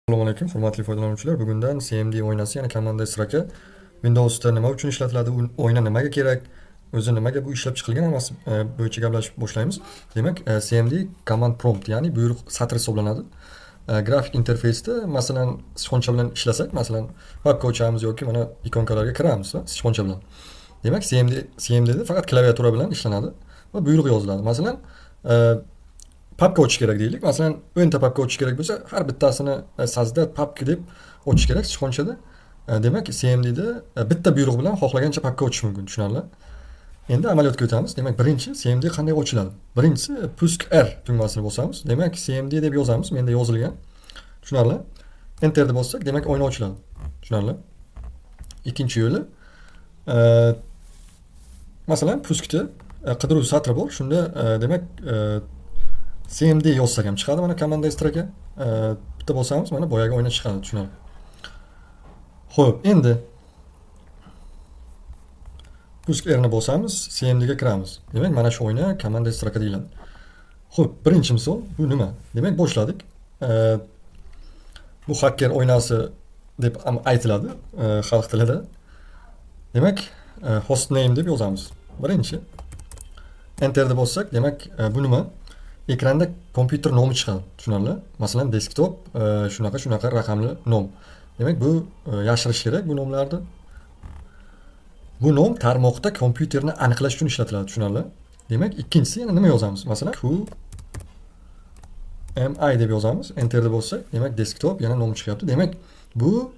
Assalomu alaykum, hurmatli foydalanuvchilar. Bugundan CMD oynasi, ya'ni Command Strike Windowsda nima uchun ishlatiladi, u oyna nimaga kerak, o'zi nimaga bu ishlab chiqilgan hammasi bo'yicha gaplashib boshlaymiz. Demak, CMD command prompt, ya'ni buyruq satr hisoblanadi. Grafik interfeysda, masalan, sichqoncha bilan ishlasak, masalan, papka ochamiz yoki mana ikonkalarga kiramiz sichqoncha bilan. Demak, CMDda faqat klaviatura bilan ishlanadi va buyruq yoziladi. Masalan, papka ochish kerak deylik. Masalan, 10 ta papka ochish kerak bo'lsa, har bittasini sazda papka deb ochish kerak sichqonchada. Demak, CMDda bitta buyruq bilan xohlagancha papka ochish mumkin, tushunarli? Endi amaliyotga o'tamiz. Demak, birinchi CMD qanday ochiladi? Birinchisi pusk R tugmasini bosamiz. Demak, CMD deb yozamiz. Menda yozilgan. Tushunarli? Enterni bossak, demak, oyna ochiladi. Tushunarli? Ikkinchi yo'li masalan, puskda qidiruv satri bor. Shunda demak CMD yozsak ham chiqadi. Mana Command Strike bitta bosamiz, mana boyagi oyna chiqadi, tushunarli? Xo'p, endi pusk R ni bosamiz, CMD ga kiramiz. Demak, mana shu oyna Command Strike deyiladi. Xo'p, birinchi misol bu nima? Demak, boshladik. Bu hacker oynasi deb aytiladi xalq tilida. Demak, hostname deb yozamiz. Birinchi enterni bossak, demak, bu nima? Ekranda kompyuter nomi chiqadi, tushunarli? Masalan, desktop shunaqa raqamli nom. Demak, bu yashirish kerak bu nomlarni. Bu nom tarmoqda kompyuterni aniqlash uchun ishlatiladi, tushunarli? Demak, ikkinchisi yana nima yozamiz? Masalan, QMI deb yozamiz. Enterni bossak, demak, desktop yana nom chiqyapti. Demak, bu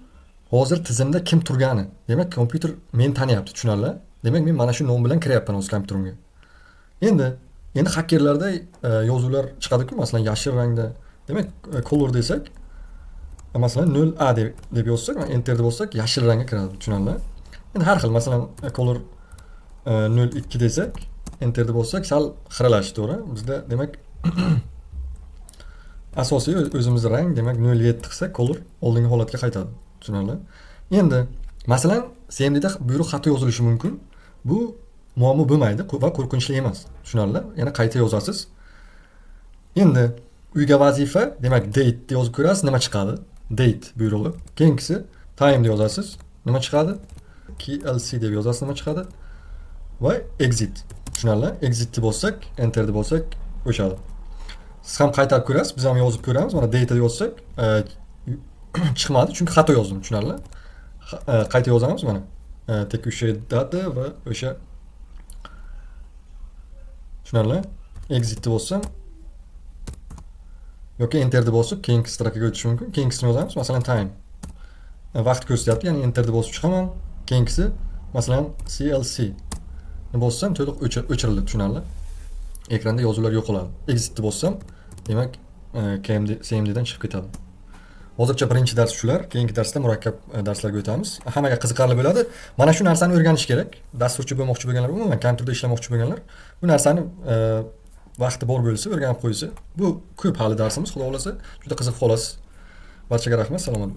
hozir tizimda kim turgani. Demak, kompyuter meni taniyapti, tushunarli? Demak, men mana shu nom bilan kiryapman o'z kompyuterimga. Endi hakkerlarda yozuvlar chiqadi-ku, masalan, yashil rangda. Demak, color desak, masalan 0A deb yozsak, enterni bossak, yashil rangga kiradi, tushunarli? Endi har xil, masalan, color 02 desak, enterni bossak, sal xiralashdi, to'g'ri? Bizda demak asosiy o'zimizning rang, demak 07 qilsak, color oldingi holatga qaytadi, tushunarli? Endi masalan, CMDda buyruq xato yozilishi mumkin. Bu muammo bo'lmaydi va qo'rqinchli emas, tushunarli? Yana qayta yozasiz. Endi uyga vazifa, demak date deb yozib ko'rasiz, nima chiqadi? Date buyrug'i. Keyingisi time deb yozasiz, nima chiqadi? KLC deb yozasiz, nima chiqadi? Va exit. Tushunarli? Exit deb bossak, enter deb bossak o'chadi. Siz ham qaytarib ko'rasiz, biz ham yozib ko'ramiz. Mana date deb yozsak, chiqmadi, chunki xato yozdim, tushunarli? Qayta yozamiz mana. Tekushey data va o'sha tushunarli? Exit deb bossam yoki enter deb bosib keyingi strakaga o'tish mumkin. Keyingisini yozamiz, masalan time. Vaqt ko'rsatyapti, ya'ni enter deb bosib chiqaman. Keyingisi masalan CLC ni bossam to'liq o'chirildi, tushunarli? Ekranda yozuvlar yo'qoladi. Exit deb bossam, demak, CMD dan chiqib ketadi. Hozircha birinchi dars shular. Keyingi darsda murakkab darslarga o'tamiz. Hammaga qiziqarli bo'ladi. Mana shu narsani o'rganish kerak. Dasturchi bo'lmoqchi bo'lganlar, umuman kompyuterda ishlamoqchi bo'lganlar, bu narsani vaqti bor bo'lsa, o'rganib qo'ysa, bu ko'p hali darsimiz, xudo xolasa, juda qiziq xolasi. Barchaga rahmat, salomat.